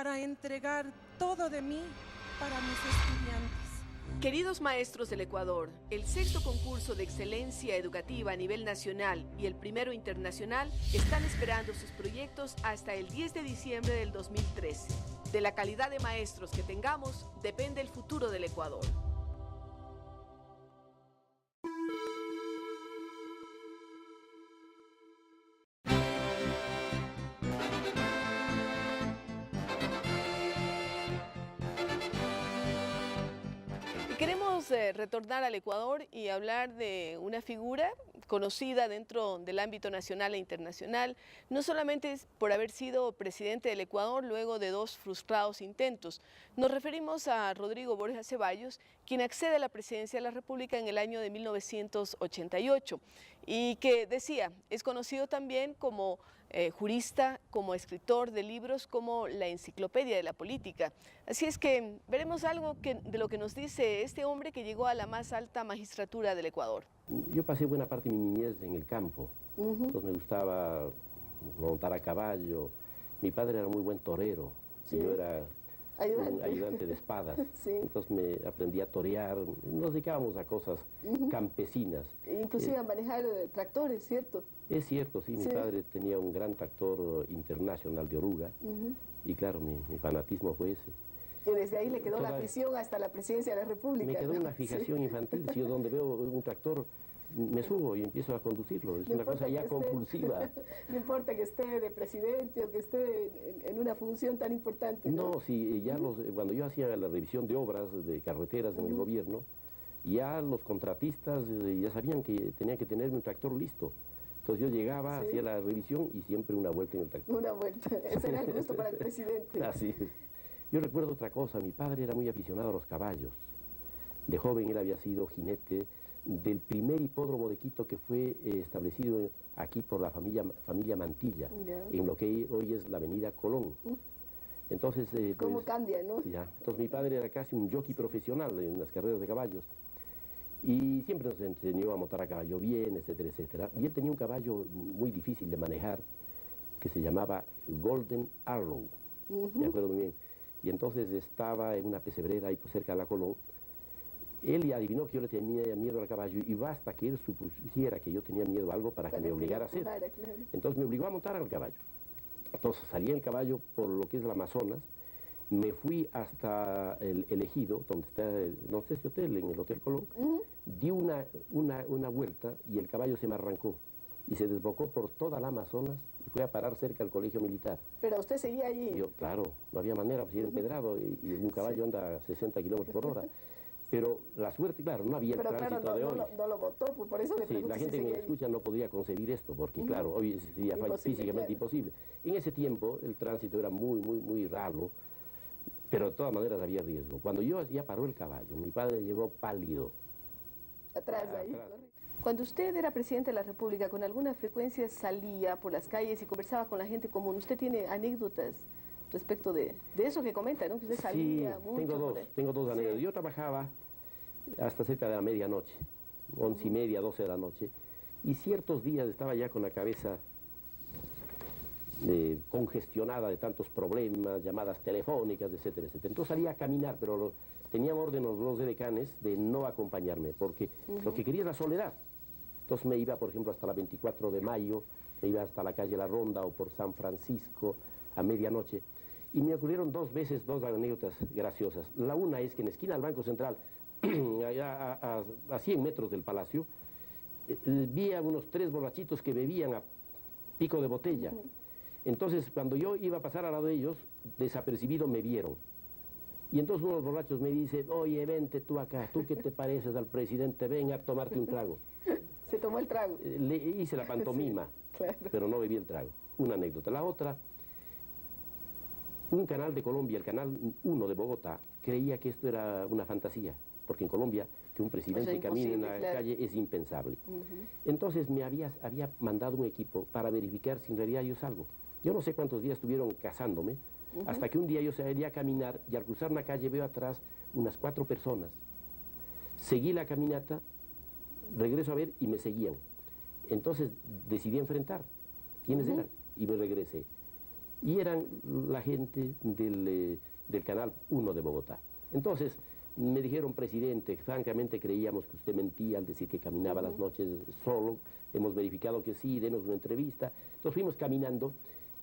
para entregar todo de mí para mis estudiantes. Queridos maestros del Ecuador, el sexto concurso de excelencia educativa a nivel nacional y el primero internacional están esperando sus proyectos hasta el 10 de diciembre del 2013. De la calidad de maestros que tengamos depende el futuro del Ecuador. Queremos retornar al Ecuador y hablar de una figura conocida dentro del ámbito nacional e internacional, no solamente por haber sido presidente del Ecuador luego de 2 frustrados intentos. Nos referimos a Rodrigo Borja Ceballos, quien accede a la presidencia de la República en el año de 1988 y que decía, es conocido también como jurista, como escritor de libros, como la enciclopedia de la política. Así es que veremos algo de lo que nos dice este hombre que llegó a la más alta magistratura del Ecuador. Yo pasé buena parte de mi niñez en el campo, entonces me gustaba montar a caballo. Mi padre era muy buen torero, sí. Y yo era un ayudante de espadas, sí. Entonces me aprendí a torear, nos dedicábamos a cosas campesinas. Inclusive a manejar tractores, ¿cierto? Es cierto, sí, mi padre tenía un gran tractor internacional de oruga, y claro, mi fanatismo fue ese. Y desde ahí le quedó la afición hasta la presidencia de la República. Me quedó una fijación infantil, si yo donde veo un tractor me subo y empiezo a conducirlo, es una cosa ya compulsiva. No importa que esté de presidente o que esté en una función tan importante. No, sí, ya cuando yo hacía la revisión de obras de carreteras en el gobierno, ya los contratistas ya sabían que tenía que tener un tractor listo. Entonces yo llegaba, hacía la revisión y siempre una vuelta en el tractor. Una vuelta, ese era el gusto para el presidente. Así es. Yo recuerdo otra cosa, mi padre era muy aficionado a los caballos. De joven él había sido jinete del primer hipódromo de Quito que fue establecido aquí por la familia Mantilla, en lo que hoy es la avenida Colón. Entonces, ¿cómo pues, cambia, no? Ya. Entonces mi padre era casi un jockey profesional en las carreras de caballos y siempre nos enseñó a montar a caballo bien, etcétera, etcétera. Y él tenía un caballo muy difícil de manejar que se llamaba Golden Arrow, me acuerdo muy bien. Y entonces estaba en una pesebrera ahí cerca de la Colón. Él adivinó que yo le tenía miedo al caballo y basta que él supusiera que yo tenía miedo a algo para que me obligara a hacer. Claro. Entonces me obligó a montar al caballo. Entonces salí en caballo por lo que es el Amazonas, me fui hasta el Ejido, donde está, no sé si hotel, en el Hotel Colón, di una vuelta y el caballo se me arrancó y se desbocó por toda la Amazonas y fue a parar cerca al colegio militar. ¿Pero usted seguía allí? Yo, claro, no había manera, pues era empedrado y un caballo anda a 60 kilómetros por hora. Pero la suerte, claro, no había el tránsito de hoy. No lo votó, por eso le pregunto. Sí, la gente que me escucha no podría concebir esto, porque claro, hoy sería físicamente imposible. En ese tiempo el tránsito era muy raro, pero de todas maneras había riesgo. Cuando ya paró el caballo, mi padre llegó pálido. Atrás. Cuando usted era presidente de la República, ¿con alguna frecuencia salía por las calles y conversaba con la gente común? ¿Usted tiene anécdotas respecto de eso que comenta, ¿no? Que usted salía mucho. Tengo dos anécdotas. Yo trabajaba hasta cerca de la medianoche, 11:30, 12 de la noche, y ciertos días estaba ya con la cabeza congestionada de tantos problemas, llamadas telefónicas, etcétera, etcétera. Entonces salía a caminar, pero tenían orden los edecanes de no acompañarme, porque lo que quería es la soledad. Entonces me iba, por ejemplo, hasta la 24 de mayo, me iba hasta la calle La Ronda o por San Francisco a medianoche. Y me ocurrieron 2 veces 2 anécdotas graciosas. La una es que en la esquina del Banco Central, a 100 metros del Palacio, vi a unos 3 borrachitos que bebían a pico de botella. Entonces, cuando yo iba a pasar al lado de ellos, desapercibido me vieron. Y entonces uno de los borrachos me dice, oye, vente tú acá, tú que te pareces al presidente, ven a tomarte un trago. ¿Se tomó el trago? Le hice la pantomima, sí, claro, pero no bebí el trago. Una anécdota. La otra, un canal de Colombia, el canal 1 de Bogotá, creía que esto era una fantasía, porque en Colombia que un presidente camine en la calle es impensable. Entonces me había mandado un equipo para verificar si en realidad yo salgo. Yo no sé cuántos días estuvieron cazándome, hasta que un día yo salí a caminar y al cruzar una calle veo atrás unas 4 personas. Seguí la caminata, regreso a ver y me seguían. Entonces decidí enfrentar quiénes eran y me regresé. y eran la gente del Canal 1 de Bogotá. Entonces, me dijeron, presidente, francamente creíamos que usted mentía al decir que caminaba las noches solo, hemos verificado que sí, denos una entrevista. Entonces fuimos caminando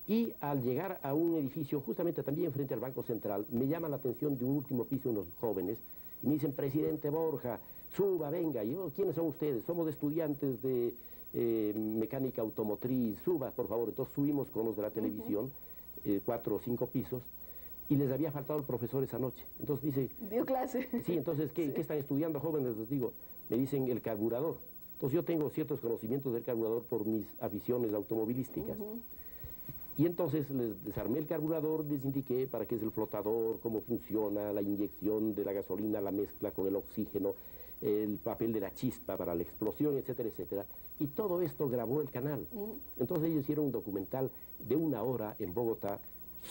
y al llegar a un edificio justamente también frente al Banco Central, me llama la atención de un último piso unos jóvenes y me dicen, presidente Borja, suba, venga. Y yo, ¿quiénes son ustedes? Somos estudiantes de mecánica automotriz, suba, por favor. Entonces subimos con los de la televisión, 4 o 5 pisos, y les había faltado el profesor esa noche. Entonces dice... ¿Dio clase? Sí, entonces, ¿qué están estudiando jóvenes? Les digo, me dicen el carburador. Entonces yo tengo ciertos conocimientos del carburador por mis aficiones automovilísticas. Y entonces les desarmé el carburador, les indiqué para qué es el flotador, cómo funciona la inyección de la gasolina, la mezcla con el oxígeno, el papel de la chispa para la explosión, etcétera, etcétera. Y todo esto grabó el canal. Entonces ellos hicieron un documental de 1 hora en Bogotá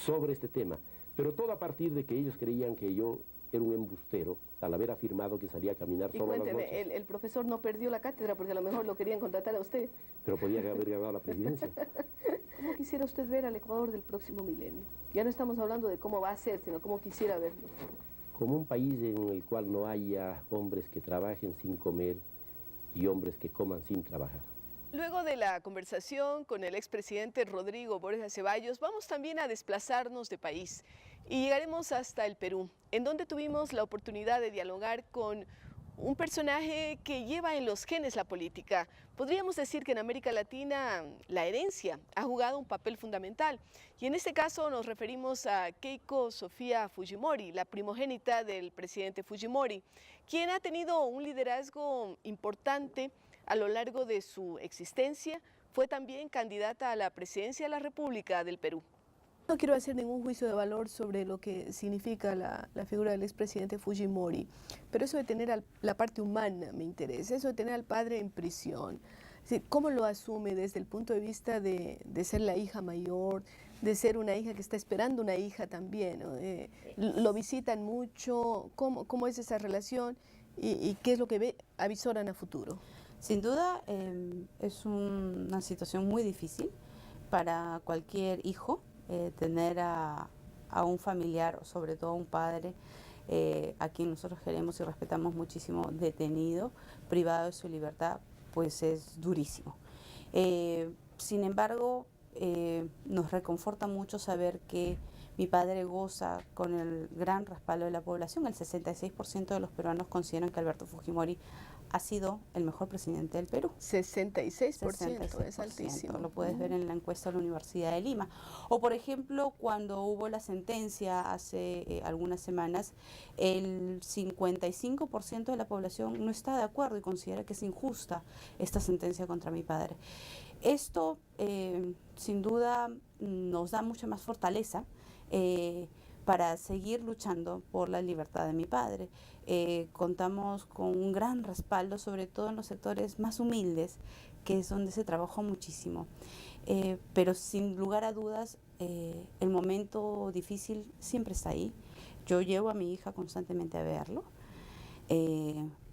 sobre este tema. Pero todo a partir de que ellos creían que yo era un embustero, al haber afirmado que salía a caminar solo a las noches. Y cuénteme, el profesor no perdió la cátedra porque a lo mejor lo querían contratar a usted. Pero podía haber ganado la presidencia. ¿Cómo quisiera usted ver al Ecuador del próximo milenio? Ya no estamos hablando de cómo va a ser, sino cómo quisiera verlo. Como un país en el cual no haya hombres que trabajen sin comer y hombres que coman sin trabajar. Luego de la conversación con el expresidente Rodrigo Borja Ceballos, vamos también a desplazarnos de país y llegaremos hasta el Perú, en donde tuvimos la oportunidad de dialogar con un personaje que lleva en los genes la política. Podríamos decir que en América Latina la herencia ha jugado un papel fundamental. Y en este caso nos referimos a Keiko Sofía Fujimori, la primogénita del presidente Fujimori, quien ha tenido un liderazgo importante a lo largo de su existencia. Fue también candidata a la presidencia de la República del Perú. No quiero hacer ningún juicio de valor sobre lo que significa la figura del expresidente Fujimori, pero eso de tener la parte humana me interesa, eso de tener al padre en prisión. Es decir, ¿cómo lo asume desde el punto de vista de ser la hija mayor, de ser una hija que está esperando una hija también, ¿no? Lo visitan mucho, ¿cómo es esa relación y qué es lo que avisoran a futuro? Sin duda es una situación muy difícil para cualquier hijo. Tener a un familiar, sobre todo a un padre, a quien nosotros queremos y respetamos muchísimo, detenido, privado de su libertad, pues es durísimo. Sin embargo, nos reconforta mucho saber que mi padre goza con el gran respaldo de la población. El 66% de los peruanos consideran que Alberto Fujimori ha sido el mejor presidente del Perú. 66%, es altísimo. Lo puedes ver en la encuesta de la Universidad de Lima. O por ejemplo, cuando hubo la sentencia hace algunas semanas, el 55% de la población no está de acuerdo y considera que es injusta esta sentencia contra mi padre. Esto sin duda nos da mucha más fortaleza para seguir luchando por la libertad de mi padre. Contamos con un gran respaldo, sobre todo en los sectores más humildes, que es donde se trabajó muchísimo. Pero sin lugar a dudas, el momento difícil siempre está ahí. Yo llevo a mi hija constantemente a verlo.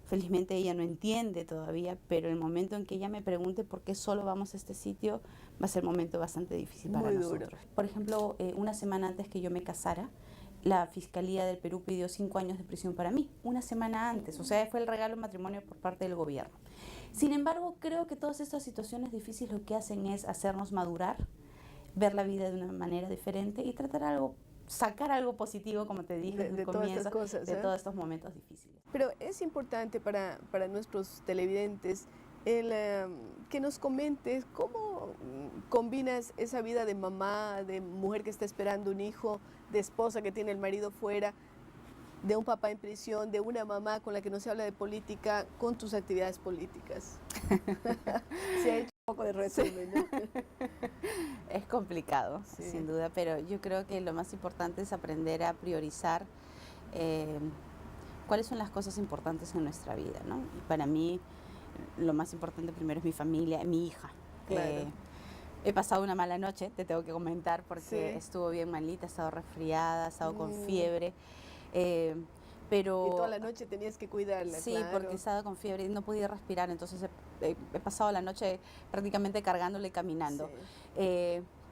Felizmente ella no entiende todavía, pero el momento en que ella me pregunte por qué solo vamos a este sitio, va a ser un momento bastante difícil para nosotros. Por ejemplo, una semana antes que yo me casara, la Fiscalía del Perú pidió 5 años de prisión para mí, una semana antes, o sea, fue el regalo de matrimonio por parte del gobierno. Sin embargo, creo que todas estas situaciones difíciles lo que hacen es hacernos madurar, ver la vida de una manera diferente y sacar algo positivo, como te dije en el comienzo, de todos estos momentos difíciles. Pero es importante para nuestros televidentes que nos comentes cómo combinas esa vida de mamá, de mujer que está esperando un hijo, de esposa que tiene el marido fuera, de un papá en prisión, de una mamá con la que no se habla de política, con tus actividades políticas. Se ha hecho un poco de resumen, ¿no? Es complicado, sí, sin duda, pero yo creo que lo más importante es aprender a priorizar cuáles son las cosas importantes en nuestra vida, ¿no? Y para mí, lo más importante primero es mi familia, mi hija. Claro. He pasado una mala noche, te tengo que comentar, porque estuvo bien malita, he estado resfriada, he estado con fiebre. Pero, y toda la noche tenías que cuidarla. Sí, claro. porque estaba con fiebre y no podía respirar, entonces he pasado la noche prácticamente cargándole y caminando.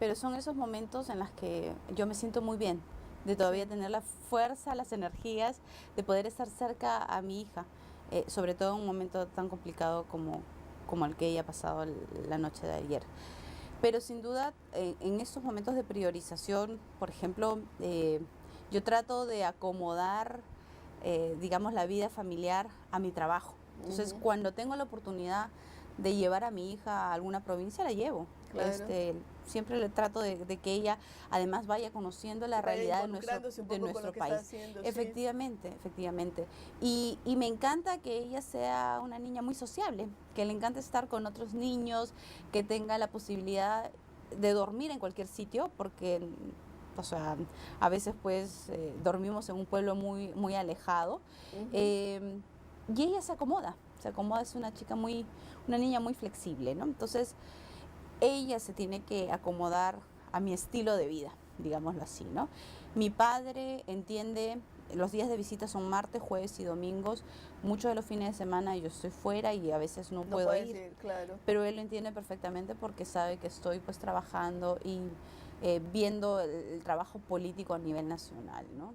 pero son esos momentos en los que yo me siento muy bien, de todavía tener la fuerza, las energías, de poder estar cerca a mi hija, sobre todo en un momento tan complicado como el que ella ha pasado la noche de ayer. Pero sin duda, en estos momentos de priorización, por ejemplo, yo trato de acomodar, digamos, la vida familiar a mi trabajo. Entonces, cuando tengo la oportunidad de llevar a mi hija a alguna provincia, la llevo. Claro. Siempre le trato de que ella además vaya conociendo la realidad de nuestro país. Haciendo, efectivamente, sí. Efectivamente. Y me encanta que ella sea una niña muy sociable, que le encanta estar con otros niños, que tenga la posibilidad de dormir en cualquier sitio, porque, o sea, a veces pues dormimos en un pueblo muy alejado. Y ella se acomoda, es una niña muy flexible, ¿no? Entonces, ella se tiene que acomodar a mi estilo de vida, digámoslo así, ¿no? Mi padre entiende, los días de visita son martes, jueves y domingos. Muchos de los fines de semana yo estoy fuera y a veces no puedo ir. Claro. Pero él lo entiende perfectamente porque sabe que estoy pues trabajando y viendo el trabajo político a nivel nacional, ¿no?